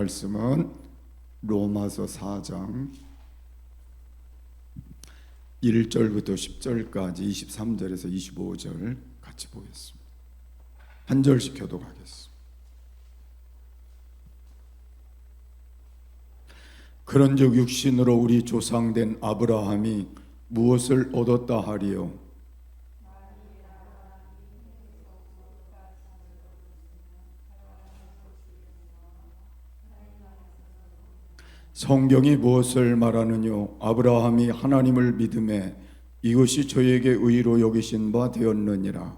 말씀은 로마서 4장 1절부터 10절까지 23절에서 25절 같이 보겠습니다. 한 절씩 교독하겠습니다. 그런즉 육신으로 우리 조상된 아브라함이 무엇을 얻었다 하리요? 성경이 무엇을 말하느뇨? 아브라함이 하나님을 믿음에 이것이 저에게 의로 여기신 바 되었느니라.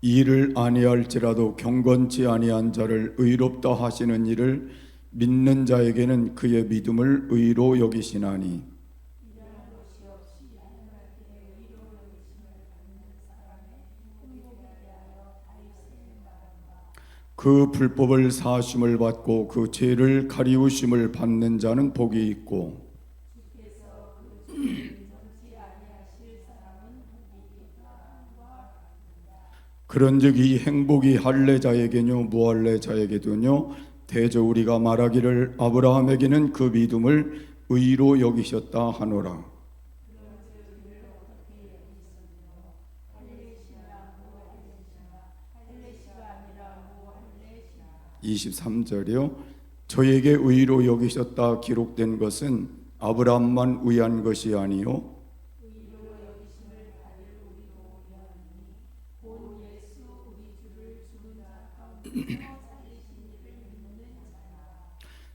이를 아니할지라도 경건치 아니한 자를 의롭다 하시는 이를 믿는 자에게는 그의 믿음을 의로 여기시나니, 그 불법을 사하심을 받고 그 죄를 가리우심을 받는 자는 복이 있고, 그런즉 이 행복이 할례자에게뇨 무할례자에게도뇨 대저 우리가 말하기를 아브라함에게는 그 믿음을 의로 여기셨다 하노라. 23절이요. 저에게 의로 여기셨다 기록된 것은 아브라함만 의한 것이 아니요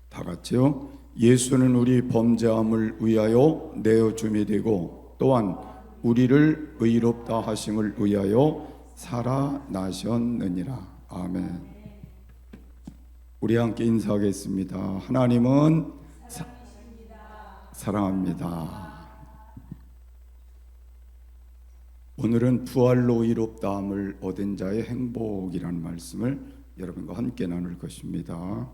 다 같이요. 예수는 우리 범죄함을 위하여 내어 줌이 되고 또한 우리를 의롭다 하심을 위하여 살아나셨느니라. 아멘. 우리 함께 인사하겠습니다. 하나님은 사랑합니다. 오늘은 부활로 의롭다함을 얻은 자의 행복이라는 말씀을 여러분과 함께 나눌 것입니다.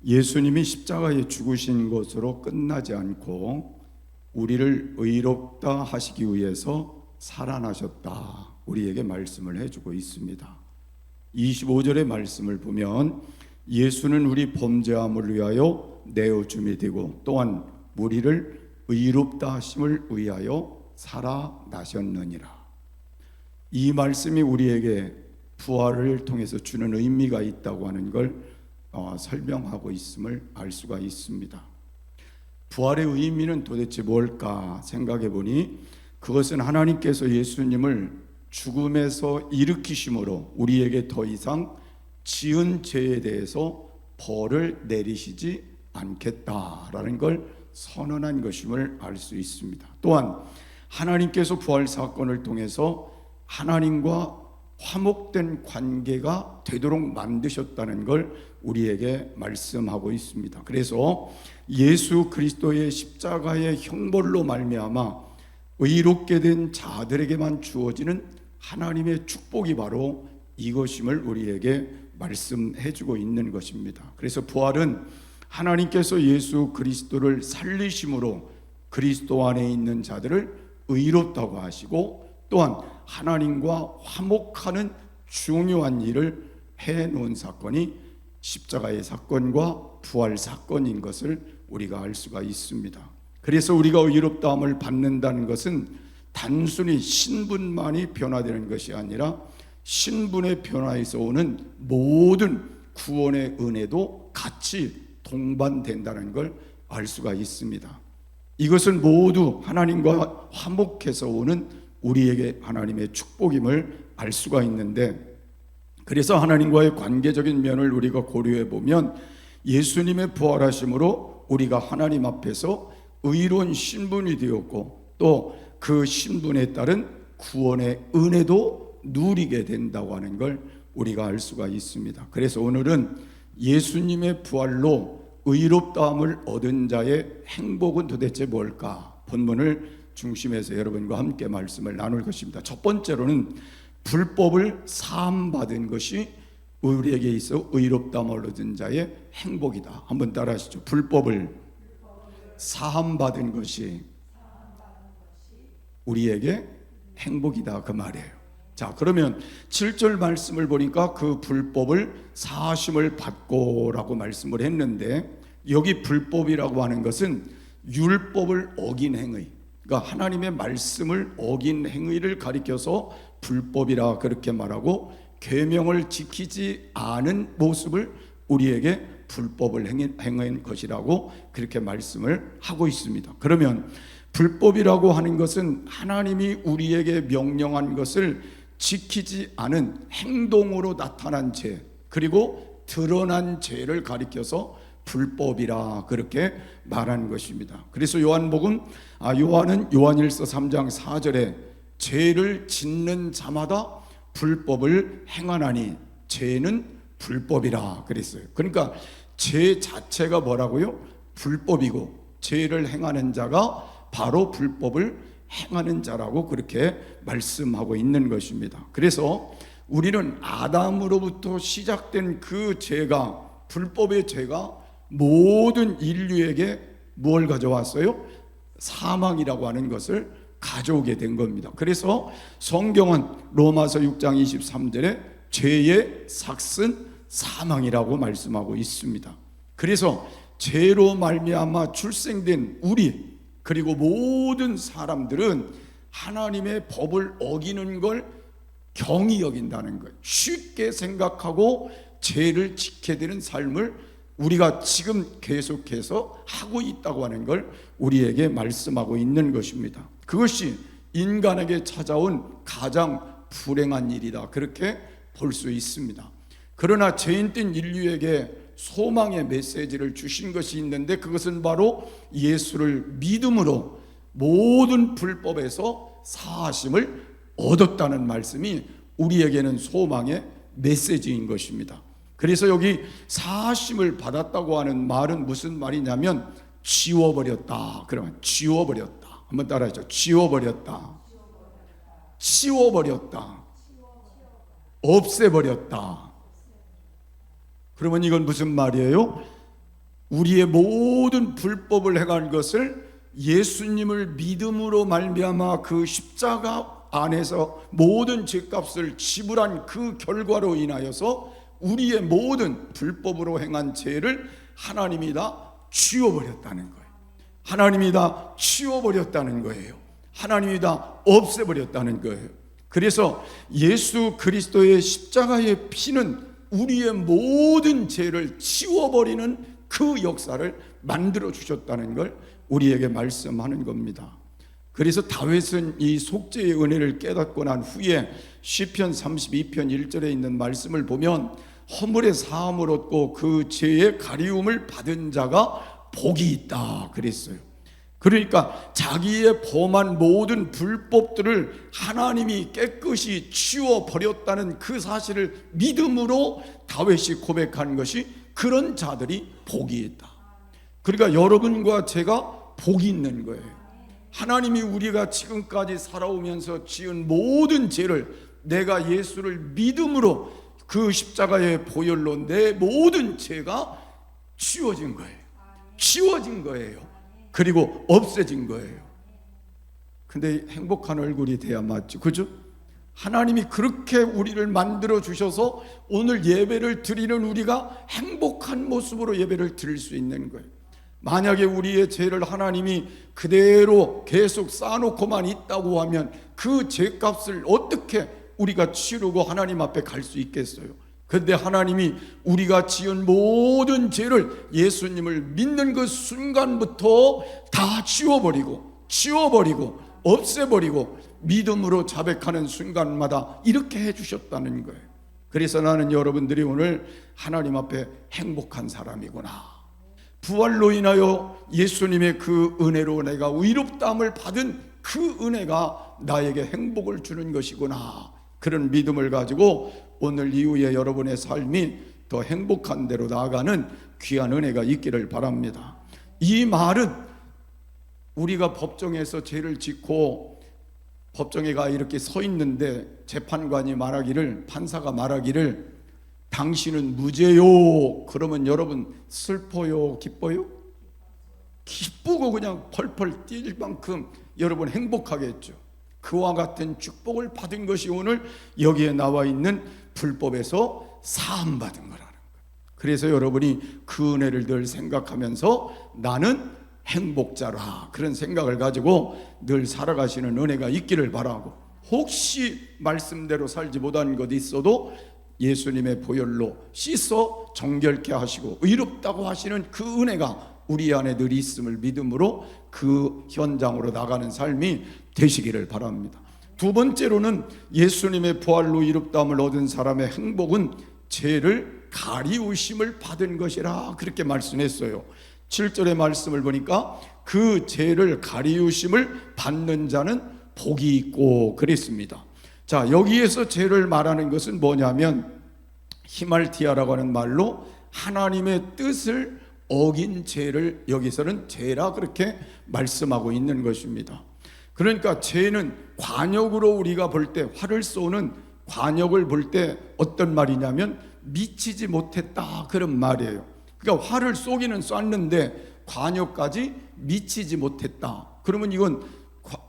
예수님이 십자가에 죽으신 것으로 끝나지 않고 우리를 의롭다 하시기 위해서 살아나셨다, 우리에게 말씀을 해주고 있습니다. 25절의 말씀을 보면 예수는 우리 범죄함을 위하여 내어줌이 되고 또한 우리를 의롭다 하심을 위하여 살아나셨느니라. 이 말씀이 우리에게 부활을 통해서 주는 의미가 있다고 하는 걸 설명하고 있음을 알 수가 있습니다. 부활의 의미는 도대체 뭘까 생각해 보니 그것은 하나님께서 예수님을 죽음에서 일으키심으로 우리에게 더 이상 지은 죄에 대해서 벌을 내리시지 않겠다라는 걸 선언한 것임을 알 수 있습니다. 또한 하나님께서 부활 사건을 통해서 하나님과 화목된 관계가 되도록 만드셨다는 걸 우리에게 말씀하고 있습니다. 그래서 예수 그리스도의 십자가의 형벌로 말미암아 의롭게 된 자들에게만 주어지는 하나님의 축복이 바로 이것임을 우리에게 말씀해 주고 있는 것입니다. 그래서 부활은 하나님께서 예수 그리스도를 살리심으로 그리스도 안에 있는 자들을 의롭다고 하시고 또한 하나님과 화목하는 중요한 일을 해놓은 사건이 십자가의 사건과 부활 사건인 것을 우리가 알 수가 있습니다. 그래서 우리가 의롭다함을 받는다는 것은 단순히 신분만이 변화되는 것이 아니라 신분의 변화에서 오는 모든 구원의 은혜도 같이 동반된다는 걸 알 수가 있습니다. 이것은 모두 하나님과 화목해서 오는 우리에게 하나님의 축복임을 알 수가 있는데, 그래서 하나님과의 관계적인 면을 우리가 고려해 보면 예수님의 부활하심으로 우리가 하나님 앞에서 의로운 신분이 되었고 또 그 신분에 따른 구원의 은혜도 누리게 된다고 하는 걸 우리가 알 수가 있습니다. 그래서 오늘은 예수님의 부활로 의롭다함을 얻은 자의 행복은 도대체 뭘까? 본문을 중심해서 여러분과 함께 말씀을 나눌 것입니다. 첫 번째로는 불법을 사함받은 것이 우리에게 있어 의롭다함을 얻은 자의 행복이다. 한번 따라하시죠. 불법을 사함받은 것이 우리에게 행복이다 그 말이에요. 자, 그러면 7절 말씀을 보니까 그 불법을 사하심을 받고라고 말씀을 했는데, 여기 불법이라고 하는 것은 율법을 어긴 행위, 그러니까 하나님의 말씀을 어긴 행위를 가리켜서 불법이라 그렇게 말하고, 계명을 지키지 않은 모습을 우리에게 불법을 행한 것이라고 그렇게 말씀을 하고 있습니다. 그러면 불법이라고 하는 것은 하나님이 우리에게 명령한 것을 지키지 않은 행동으로 나타난 죄, 그리고 드러난 죄를 가리켜서 불법이라 그렇게 말하는 것입니다. 그래서 요한복음, 요한은 요한일서 3장 4절에 죄를 짓는 자마다 불법을 행하나니 죄는 불법이라 그랬어요. 그러니까 죄 자체가 뭐라고요? 불법이고, 죄를 행하는 자가 바로 불법을 행하는 자라고 그렇게 말씀하고 있는 것입니다. 그래서 우리는 아담으로부터 시작된 그 죄가, 불법의 죄가 모든 인류에게 뭘 가져왔어요? 사망이라고 하는 것을 가져오게 된 겁니다. 그래서 성경은 로마서 6장 23절에 죄의 삭은 사망이라고 말씀하고 있습니다. 그래서 죄로 말미암아 출생된 우리, 그리고 모든 사람들은 하나님의 법을 어기는 걸 경히 여긴다는 거예요. 쉽게 생각하고 죄를 지켜야 되는 삶을 우리가 지금 계속해서 하고 있다고 하는 걸 우리에게 말씀하고 있는 것입니다. 그것이 인간에게 찾아온 가장 불행한 일이다 그렇게 볼 수 있습니다. 그러나 죄인된 인류에게 소망의 메시지를 주신 것이 있는데, 그것은 바로 예수를 믿음으로 모든 불법에서 사하심을 얻었다는 말씀이 우리에게는 소망의 메시지인 것입니다. 그래서 여기 사하심을 받았다고 하는 말은 무슨 말이냐면 지워버렸다. 그러면 지워버렸다. 한번 따라하죠. 지워버렸다. 치워버렸다. 없애버렸다. 그러면 이건 무슨 말이에요? 우리의 모든 불법을 행한 것을 예수님을 믿음으로 말미암아 그 십자가 안에서 모든 죄값을 지불한 그 결과로 인하여서 우리의 모든 불법으로 행한 죄를 하나님이 다 지워버렸다는 거예요. 하나님이 다 치워버렸다는 거예요. 하나님이 다 없애버렸다는 거예요. 그래서 예수 그리스도의 십자가의 피는 우리의 모든 죄를 치워버리는 그 역사를 만들어 주셨다는 걸 우리에게 말씀하는 겁니다. 그래서 다윗은 이 속죄의 은혜를 깨닫고 난 후에 시편 32편 1절에 있는 말씀을 보면 허물의 사함을 얻고 그 죄의 가리움을 받은 자가 복이 있다 그랬어요. 그러니까 자기의 범한 모든 불법들을 하나님이 깨끗이 치워버렸다는 그 사실을 믿음으로 다윗이 고백한 것이 그런 자들이 복이 있다. 그러니까 여러분과 제가 복이 있는 거예요. 하나님이 우리가 지금까지 살아오면서 지은 모든 죄를 내가 예수를 믿음으로 그 십자가의 보혈로 내 모든 죄가 치워진 거예요. 치워진 거예요. 그리고 없애진 거예요. 근데 행복한 얼굴이 돼야 맞죠. 그죠? 하나님이 그렇게 우리를 만들어 주셔서 오늘 예배를 드리는 우리가 행복한 모습으로 예배를 드릴 수 있는 거예요. 만약에 우리의 죄를 하나님이 그대로 계속 쌓아놓고만 있다고 하면 그 죄값을 어떻게 우리가 치르고 하나님 앞에 갈 수 있겠어요? 그런데 하나님이 우리가 지은 모든 죄를 예수님을 믿는 그 순간부터 다 치워버리고 없애버리고 믿음으로 자백하는 순간마다 이렇게 해주셨다는 거예요. 그래서 나는 여러분들이 오늘 하나님 앞에 행복한 사람이구나, 부활로 인하여 예수님의 그 은혜로 내가 의롭다함을 받은 그 은혜가 나에게 행복을 주는 것이구나, 그런 믿음을 가지고 오늘 이후에 여러분의 삶이 더 행복한 대로 나아가는 귀한 은혜가 있기를 바랍니다. 이 말은 우리가 법정에서 죄를 짓고 법정에 가 이렇게 서 있는데 재판관이 말하기를, 판사가 말하기를 당신은 무죄요. 그러면 여러분 슬퍼요, 기뻐요? 기쁘고 그냥 펄펄 뛸 만큼 여러분 행복하겠죠. 그와 같은 축복을 받은 것이 오늘 여기에 나와 있는 불법에서 사함받은 거라는 거예요. 그래서 여러분이 그 은혜를 늘 생각하면서 나는 행복자라, 그런 생각을 가지고 늘 살아가시는 은혜가 있기를 바라고, 혹시 말씀대로 살지 못한 것 있어도 예수님의 보혈로 씻어 정결케 하시고 의롭다고 하시는 그 은혜가 우리 안에 늘 있음을 믿음으로 그 현장으로 나가는 삶이 되시기를 바랍니다. 두 번째로는 예수님의 부활로 의롭다함을 얻은 사람의 행복은 죄를 가리우심을 받은 것이라, 그렇게 말씀했어요. 7절의 말씀을 보니까 그 죄를 가리우심을 받는 자는 복이 있고 그랬습니다. 자, 여기에서 죄를 말하는 것은 뭐냐면 히말티아라고 하는 말로 하나님의 뜻을 어긴 죄를 여기서는 죄라 그렇게 말씀하고 있는 것입니다. 그러니까 죄는 관역으로 우리가 볼 때, 활을 쏘는 관역을 볼 때 어떤 말이냐면 미치지 못했다, 그런 말이에요. 그러니까 활을 쏘기는 쐈는데 관역까지 미치지 못했다. 그러면 이건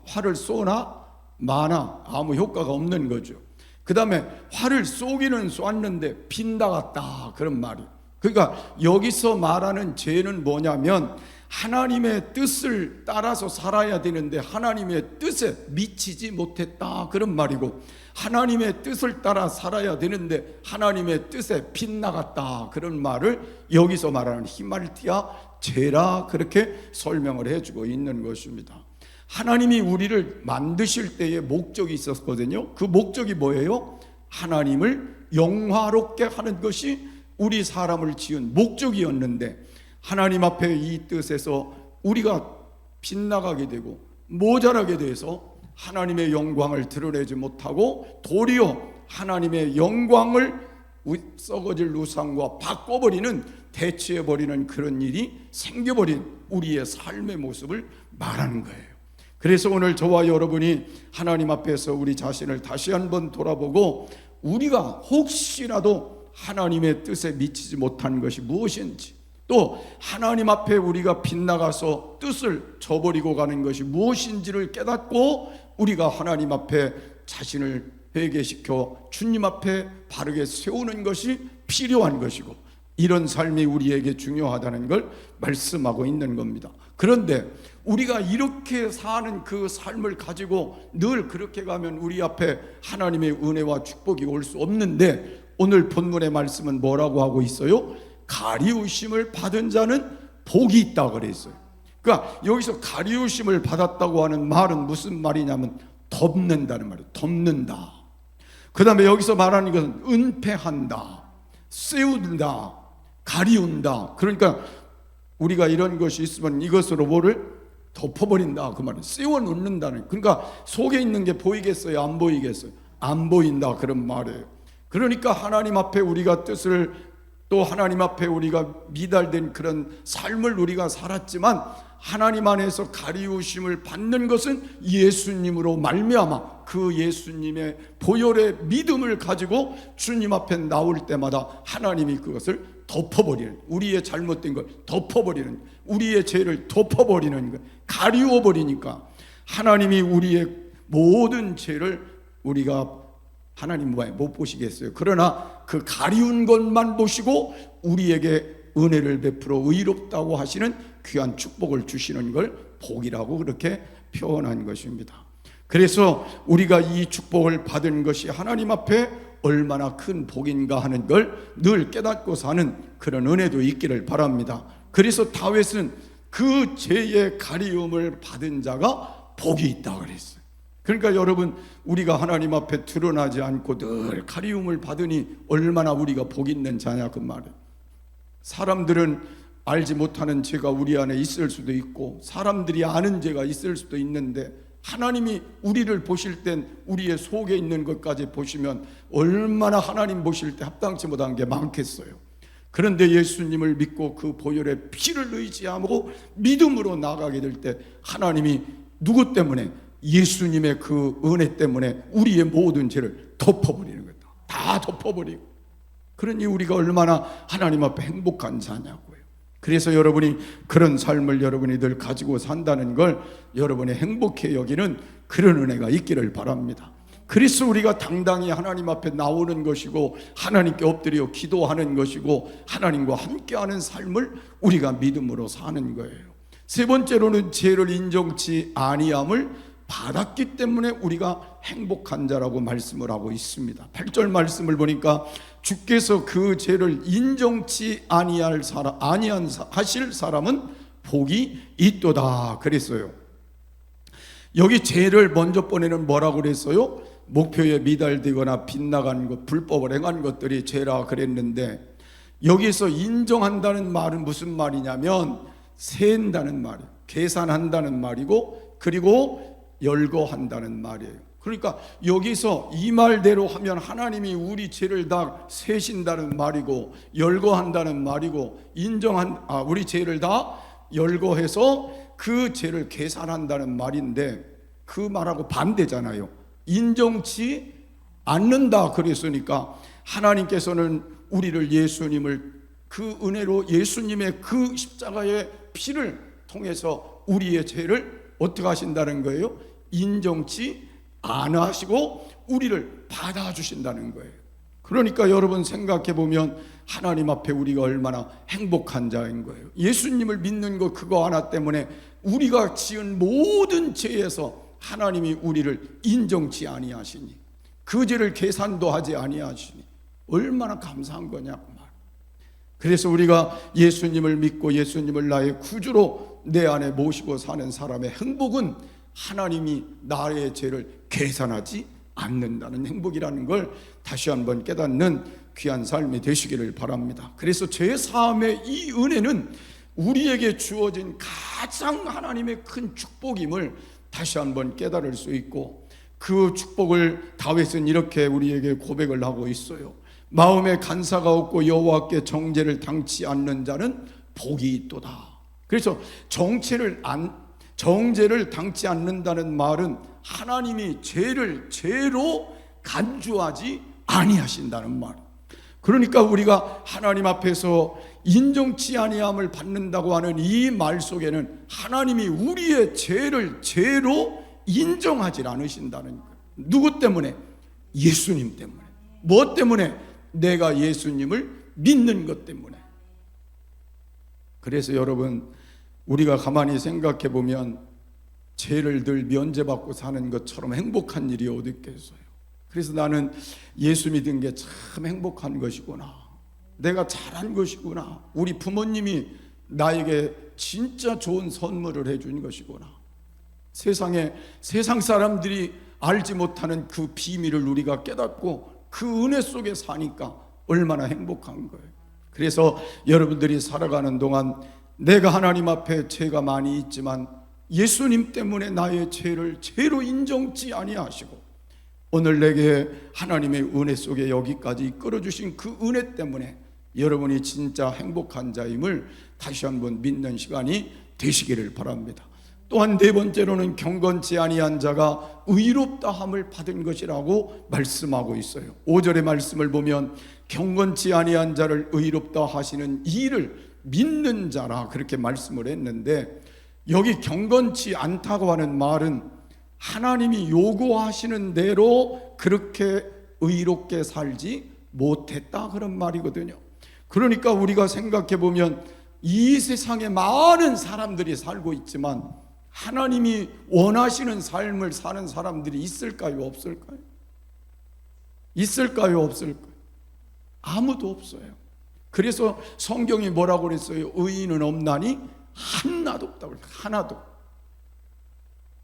활을 쏘나 마나 아무 효과가 없는 거죠. 그 다음에 활을 쏘기는 쐈는데 빗나갔다, 그런 말이에요. 그러니까 여기서 말하는 죄는 뭐냐면 하나님의 뜻을 따라서 살아야 되는데 하나님의 뜻에 미치지 못했다, 그런 말이고, 하나님의 뜻을 따라 살아야 되는데 하나님의 뜻에 빗나갔다, 그런 말을 여기서 말하는 히말티아 죄라 그렇게 설명을 해주고 있는 것입니다. 하나님이 우리를 만드실 때의 목적이 있었거든요. 그 목적이 뭐예요? 하나님을 영화롭게 하는 것이 우리 사람을 지은 목적이었는데, 하나님 앞에 이 뜻에서 우리가 빗나가게 되고 모자라게 돼서 하나님의 영광을 드러내지 못하고 도리어 하나님의 영광을 썩어질 우상과 바꿔버리는, 대체해버리는 그런 일이 생겨버린 우리의 삶의 모습을 말하는 거예요. 그래서 오늘 저와 여러분이 하나님 앞에서 우리 자신을 다시 한번 돌아보고 우리가 혹시라도 하나님의 뜻에 미치지 못한 것이 무엇인지, 또 하나님 앞에 우리가 빗나가서 뜻을 저버리고 가는 것이 무엇인지를 깨닫고 우리가 하나님 앞에 자신을 회개시켜 주님 앞에 바르게 세우는 것이 필요한 것이고, 이런 삶이 우리에게 중요하다는 걸 말씀하고 있는 겁니다. 그런데 우리가 이렇게 사는 그 삶을 가지고 늘 그렇게 가면 우리 앞에 하나님의 은혜와 축복이 올 수 없는데, 오늘 본문의 말씀은 뭐라고 하고 있어요? 가리우심을 받은 자는 복이 있다 그랬어요. 그러니까 여기서 가리우심을 받았다고 하는 말은 무슨 말이냐면 덮는다는 말이에요. 덮는다. 그 다음에 여기서 말하는 것은 은폐한다, 세운다, 가리운다. 그러니까 우리가 이런 것이 있으면 이것으로 뭐를 덮어버린다, 그 말은 세워 놓는다는. 그러니까 속에 있는 게 보이겠어요? 안 보이겠어요? 안 보인다, 그런 말이에요. 그러니까 하나님 앞에 우리가 뜻을, 또 하나님 앞에 우리가 미달된 그런 삶을 우리가 살았지만 하나님 안에서 가리우심을 받는 것은 예수님으로 말미암아 그 예수님의 보혈의 믿음을 가지고 주님 앞에 나올 때마다 하나님이 그것을 덮어버리는, 우리의 잘못된 걸 덮어버리는, 우리의 죄를 덮어버리는 것, 가리워버리니까 하나님이 우리의 모든 죄를 우리가 하나님 못 보시겠어요? 그러나 그 가리운 것만 보시고 우리에게 은혜를 베풀어 의롭다고 하시는 귀한 축복을 주시는 걸 복이라고 그렇게 표현한 것입니다. 그래서 우리가 이 축복을 받은 것이 하나님 앞에 얼마나 큰 복인가 하는 걸 늘 깨닫고 사는 그런 은혜도 있기를 바랍니다. 그래서 다윗은 그 죄의 가리움을 받은 자가 복이 있다 그랬어요. 그러니까 여러분, 우리가 하나님 앞에 드러나지 않고 늘 가리움을 받으니 얼마나 우리가 복 있는 자냐, 그 말이에요. 사람들은 알지 못하는 죄가 우리 안에 있을 수도 있고 사람들이 아는 죄가 있을 수도 있는데, 하나님이 우리를 보실 땐 우리의 속에 있는 것까지 보시면 얼마나 하나님 보실 때 합당치 못한 게 많겠어요. 그런데 예수님을 믿고 그 보혈의 피를 의지하고 믿음으로 나가게 될 때 하나님이 누구 때문에? 예수님의 그 은혜 때문에 우리의 모든 죄를 덮어버리는 거예요. 다 덮어버리고. 그러니 우리가 얼마나 하나님 앞에 행복한 자냐고요. 그래서 여러분이 그런 삶을 여러분이 늘 가지고 산다는 걸 여러분이 행복해 여기는 그런 은혜가 있기를 바랍니다. 그래서 우리가 당당히 하나님 앞에 나오는 것이고 하나님께 엎드려 기도하는 것이고 하나님과 함께하는 삶을 우리가 믿음으로 사는 거예요. 세 번째로는 죄를 인정치 아니함을 받았기 때문에 우리가 행복한 자라고 말씀을 하고 있습니다. 8절 말씀을 보니까 주께서 그 죄를 인정치 하실 사람은 복이 있도다 그랬어요. 여기 죄를 먼저 번에는 뭐라고 그랬어요? 목표에 미달되거나 빗나간 것, 불법을 행한 것들이 죄라 그랬는데, 여기서 인정한다는 말은 무슨 말이냐면 세한다는 말이에요. 계산한다는 말이고, 그리고 열거한다는 말이에요. 그러니까 여기서 이 말대로 하면 하나님이 우리 죄를 다 세신다는 말이고, 열거한다는 말이고, 우리 죄를 다 열거해서 그 죄를 계산한다는 말인데, 그 말하고 반대잖아요. 인정치 않는다 그랬으니까 하나님께서는 우리를 예수님을 그 은혜로 예수님의 그 십자가의 피를 통해서 우리의 죄를 어떻게 하신다는 거예요? 인정치 안 하시고 우리를 받아주신다는 거예요. 그러니까 여러분 생각해 보면 하나님 앞에 우리가 얼마나 행복한 자인 거예요. 예수님을 믿는 것 그거 하나 때문에 우리가 지은 모든 죄에서 하나님이 우리를 인정치 아니하시니, 그 죄를 계산도 하지 아니하시니 얼마나 감사한 거냐고 말. 그래서 우리가 예수님을 믿고 예수님을 나의 구주로 내 안에 모시고 사는 사람의 행복은 하나님이 나의 죄를 계산하지 않는다는 행복이라는 걸 다시 한번 깨닫는 귀한 삶이 되시기를 바랍니다. 그래서 죄사함의 이 은혜는 우리에게 주어진 가장 하나님의 큰 축복임을 다시 한번 깨달을 수 있고, 그 축복을 다윗은 이렇게 우리에게 고백을 하고 있어요. 마음에 간사가 없고 여호와께 정죄를 당치 않는 자는 복이 있도다. 그래서 정죄를 당치 않는다는 말은 하나님이 죄를 죄로 간주하지 아니하신다는 말. 그러니까 우리가 하나님 앞에서 인정치 아니함을 받는다고 하는 이 말 속에는 하나님이 우리의 죄를 죄로 인정하지 않으신다는 거예요. 누구 때문에? 예수님 때문에. 뭐 때문에? 내가 예수님을 믿는 것 때문에. 그래서 여러분, 우리가 가만히 생각해 보면 죄를 늘 면제받고 사는 것처럼 행복한 일이 어디 있겠어요. 그래서 나는 예수 믿은 게 참 행복한 것이구나, 내가 잘한 것이구나, 우리 부모님이 나에게 진짜 좋은 선물을 해준 것이구나, 세상 사람들이 알지 못하는 그 비밀을 우리가 깨닫고 그 은혜 속에 사니까 얼마나 행복한 거예요. 그래서 여러분들이 살아가는 동안 내가 하나님 앞에 죄가 많이 있지만 예수님 때문에 나의 죄를 죄로 인정치 아니하시고 오늘 내게 하나님의 은혜 속에 여기까지 이끌어주신 그 은혜 때문에 여러분이 진짜 행복한 자임을 다시 한번 믿는 시간이 되시기를 바랍니다. 또한 네 번째로는 경건치 아니한 자가 의롭다 함을 받은 것이라고 말씀하고 있어요. 5절의 말씀을 보면 경건치 아니한 자를 의롭다 하시는 이를 믿는 자라 그렇게 말씀을 했는데, 여기 경건치 않다고 하는 말은 하나님이 요구하시는 대로 그렇게 의롭게 살지 못했다 그런 말이거든요. 그러니까 우리가 생각해 보면 이 세상에 많은 사람들이 살고 있지만 하나님이 원하시는 삶을 사는 사람들이 있을까요? 없을까요? 있을까요? 없을까요? 아무도 없어요. 그래서 성경이 뭐라고 그랬어요? 의인은 없나니 하나도 없다고 그랬어요. 하나도.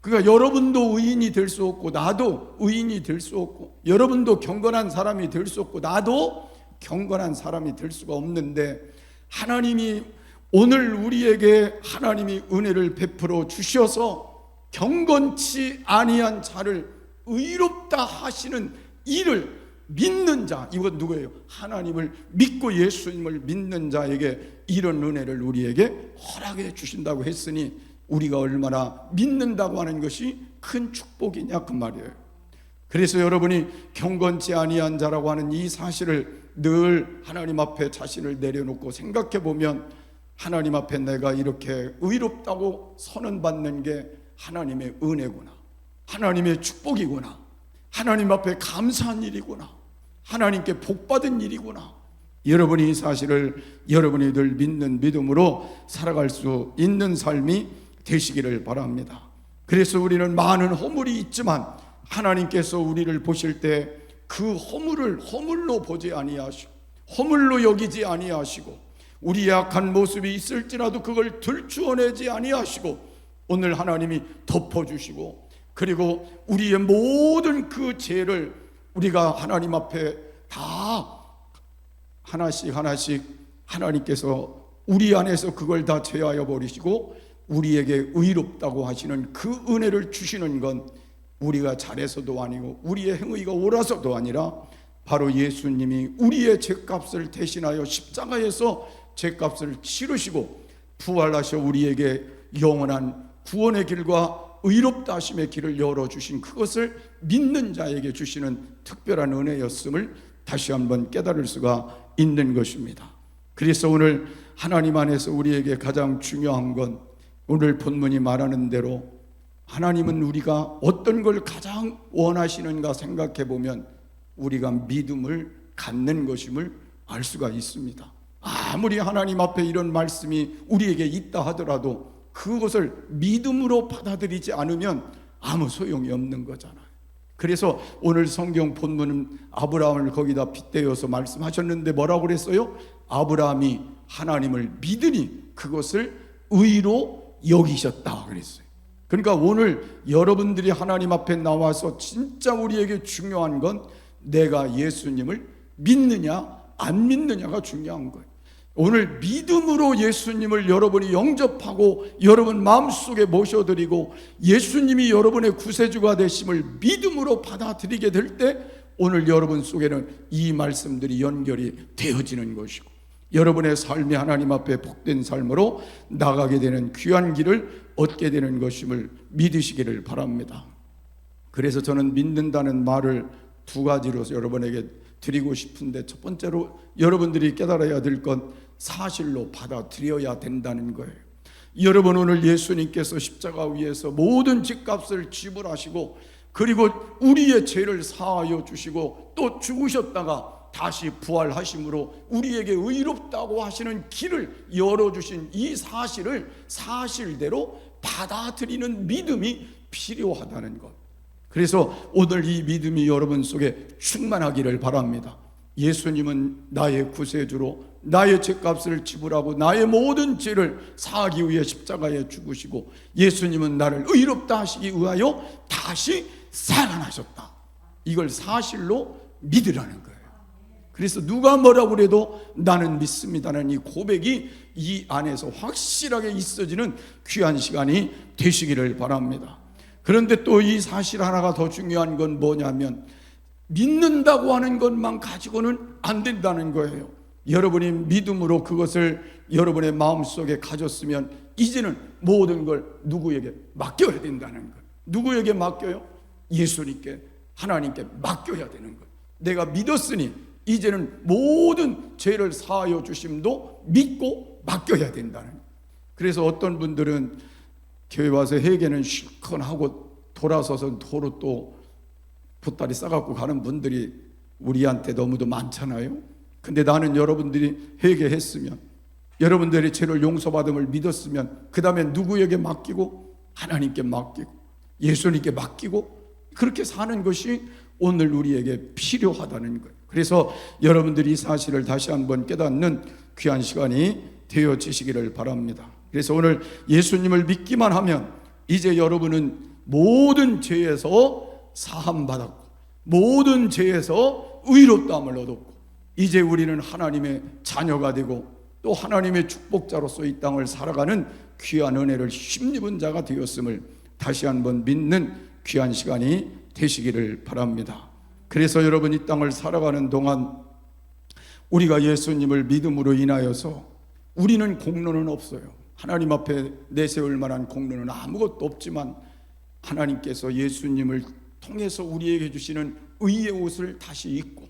그러니까 여러분도 의인이 될 수 없고 나도 의인이 될 수 없고, 여러분도 경건한 사람이 될 수 없고 나도 경건한 사람이 될 수가 없는데, 하나님이 오늘 우리에게 하나님이 은혜를 베풀어 주셔서 경건치 아니한 자를 의롭다 하시는 이를 믿는 자, 이건 누구예요? 하나님을 믿고 예수님을 믿는 자에게 이런 은혜를 우리에게 허락해 주신다고 했으니 우리가 얼마나 믿는다고 하는 것이 큰 축복이냐 그 말이에요. 그래서 여러분이 경건치 아니한 자라고 하는 이 사실을 늘 하나님 앞에 자신을 내려놓고 생각해 보면 하나님 앞에 내가 이렇게 의롭다고 선언받는 게 하나님의 은혜구나, 하나님의 축복이구나, 하나님 앞에 감사한 일이구나, 하나님께 복받은 일이구나. 여러분이 이 사실을 여러분이 늘 믿는 믿음으로 살아갈 수 있는 삶이 되시기를 바랍니다. 그래서 우리는 많은 허물이 있지만 하나님께서 우리를 보실 때 그 허물을 허물로 보지 아니하시고 허물로 여기지 아니하시고 우리의 악한 모습이 있을지라도 그걸 들추어내지 아니하시고 오늘 하나님이 덮어주시고, 그리고 우리의 모든 그 죄를 우리가 하나님 앞에 다 하나씩 하나씩 하나님께서 우리 안에서 그걸 다 제하여 버리시고 우리에게 의롭다고 하시는 그 은혜를 주시는 건 우리가 잘해서도 아니고 우리의 행위가 옳아서도 아니라 바로 예수님이 우리의 죄값을 대신하여 십자가에서 죄값을 치르시고 부활하셔 우리에게 영원한 구원의 길과 의롭다 하심의 길을 열어주신 그것을 믿는 자에게 주시는 특별한 은혜였음을 다시 한번 깨달을 수가 있는 것입니다. 그래서 오늘 하나님 안에서 우리에게 가장 중요한 건 오늘 본문이 말하는 대로 하나님은 우리가 어떤 걸 가장 원하시는가 생각해 보면 우리가 믿음을 갖는 것임을 알 수가 있습니다. 아무리 하나님 앞에 이런 말씀이 우리에게 있다 하더라도 그것을 믿음으로 받아들이지 않으면 아무 소용이 없는 거잖아요. 그래서 오늘 성경 본문은 아브라함을 거기다 빗대어서 말씀하셨는데 뭐라고 그랬어요? 아브라함이 하나님을 믿으니 그것을 의로 여기셨다 그랬어요. 그러니까 오늘 여러분들이 하나님 앞에 나와서 진짜 우리에게 중요한 건 내가 예수님을 믿느냐 안 믿느냐가 중요한 거예요. 오늘 믿음으로 예수님을 여러분이 영접하고 여러분 마음속에 모셔드리고 예수님이 여러분의 구세주가 되심을 믿음으로 받아들이게 될 때 오늘 여러분 속에는 이 말씀들이 연결이 되어지는 것이고 여러분의 삶이 하나님 앞에 복된 삶으로 나가게 되는 귀한 길을 얻게 되는 것임을 믿으시기를 바랍니다. 그래서 저는 믿는다는 말을 두 가지로 여러분에게 드리고 싶은데, 첫 번째로 여러분들이 깨달아야 될 건 사실로 받아들여야 된다는 거예요. 여러분, 오늘 예수님께서 십자가 위에서 모든 죄값을 지불하시고 그리고 우리의 죄를 사하여 주시고 또 죽으셨다가 다시 부활하심으로 우리에게 의롭다고 하시는 길을 열어주신 이 사실을 사실대로 받아들이는 믿음이 필요하다는 것. 그래서 오늘 이 믿음이 여러분 속에 충만하기를 바랍니다. 예수님은 나의 구세주로 나의 죄값을 지불하고 나의 모든 죄를 사하기 위해 십자가에 죽으시고 예수님은 나를 의롭다 하시기 위하여 다시 살아나셨다. 이걸 사실로 믿으라는 거예요. 그래서 누가 뭐라고 그래도 나는 믿습니다는 이 고백이 이 안에서 확실하게 있어지는 귀한 시간이 되시기를 바랍니다. 그런데 또 이 사실 하나가 더 중요한 건 뭐냐면 믿는다고 하는 것만 가지고는 안 된다는 거예요. 여러분이 믿음으로 그것을 여러분의 마음속에 가졌으면 이제는 모든 걸 누구에게 맡겨야 된다는 거예요. 누구에게 맡겨요? 예수님께, 하나님께 맡겨야 되는 거예요. 내가 믿었으니 이제는 모든 죄를 사하여 주심도 믿고 맡겨야 된다는 거예요. 그래서 어떤 분들은 교회 와서 회개는 실컷 하고 돌아서서 도로 또 보따리 싸갖고 가는 분들이 우리한테 너무도 많잖아요. 근데 나는 여러분들이 회개했으면, 여러분들이 죄를 용서받음을 믿었으면 그 다음에 누구에게 맡기고? 하나님께 맡기고 예수님께 맡기고 그렇게 사는 것이 오늘 우리에게 필요하다는 거예요. 그래서 여러분들이 이 사실을 다시 한번 깨닫는 귀한 시간이 되어지시기를 바랍니다. 그래서 오늘 예수님을 믿기만 하면 이제 여러분은 모든 죄에서 사함받았고 모든 죄에서 의롭다함을 얻었고 이제 우리는 하나님의 자녀가 되고 또 하나님의 축복자로서 이 땅을 살아가는 귀한 은혜를 힘입은 자가 되었음을 다시 한번 믿는 귀한 시간이 되시기를 바랍니다. 그래서 여러분 이 땅을 살아가는 동안 우리가 예수님을 믿음으로 인하여서 우리는 공로는 없어요. 하나님 앞에 내세울 만한 공로는 아무것도 없지만 하나님께서 예수님을 통해서 우리에게 주시는 의의 옷을 다시 입고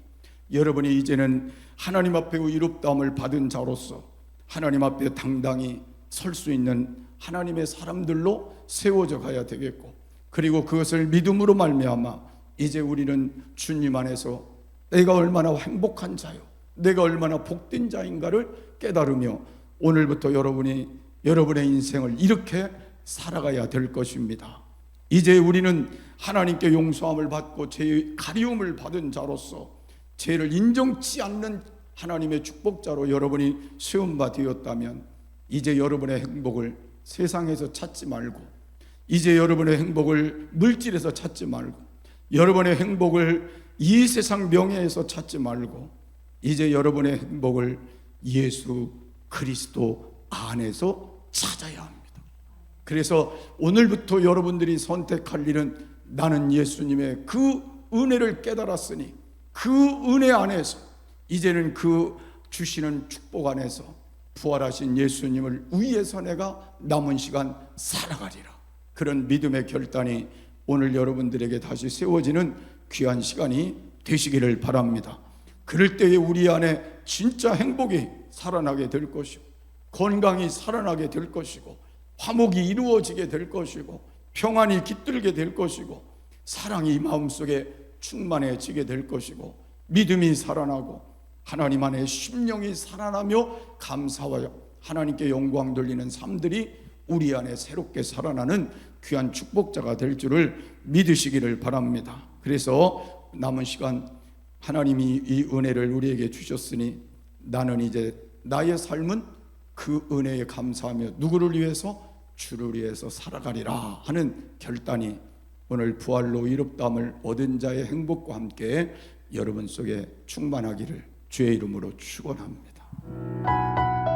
여러분이 이제는 하나님 앞에 의롭다함을 받은 자로서 하나님 앞에 당당히 설 수 있는 하나님의 사람들로 세워져 가야 되겠고, 그리고 그것을 믿음으로 말미암아 이제 우리는 주님 안에서 내가 얼마나 행복한 자요, 내가 얼마나 복된 자인가를 깨달으며 오늘부터 여러분이 여러분의 인생을 이렇게 살아가야 될 것입니다. 이제 우리는 하나님께 용서함을 받고 죄의 가리움을 받은 자로서 죄를 인정치 않는 하나님의 축복자로 여러분이 세움바 되었다면, 이제 여러분의 행복을 세상에서 찾지 말고, 이제 여러분의 행복을 물질에서 찾지 말고, 여러분의 행복을 이 세상 명예에서 찾지 말고, 이제 여러분의 행복을 예수 그리스도 안에서 찾아야 합니다. 그래서 오늘부터 여러분들이 선택할 일은, 나는 예수님의 그 은혜를 깨달았으니 그 은혜 안에서 이제는 그 주시는 축복 안에서 부활하신 예수님을 위해서 내가 남은 시간 살아가리라. 그런 믿음의 결단이 오늘 여러분들에게 다시 세워지는 귀한 시간이 되시기를 바랍니다. 그럴 때에 우리 안에 진짜 행복이 살아나게 될 것이고, 건강이 살아나게 될 것이고, 화목이 이루어지게 될 것이고, 평안이 깃들게 될 것이고, 사랑이 마음속에 충만해지게 될 것이고, 믿음이 살아나고 하나님 안에 심령이 살아나며 감사와 하나님께 영광 돌리는 삶들이 우리 안에 새롭게 살아나는 귀한 축복자가 될 줄을 믿으시기를 바랍니다. 그래서 남은 시간 하나님이 이 은혜를 우리에게 주셨으니 나는 이제 나의 삶은 그 은혜에 감사하며 누구를 위해서? 주를 위해서 살아가리라 하는 결단이 오늘 부활로 이롭다함을 얻은 자의 행복과 함께 여러분 속에 충만하기를 주의 이름으로 축원합니다.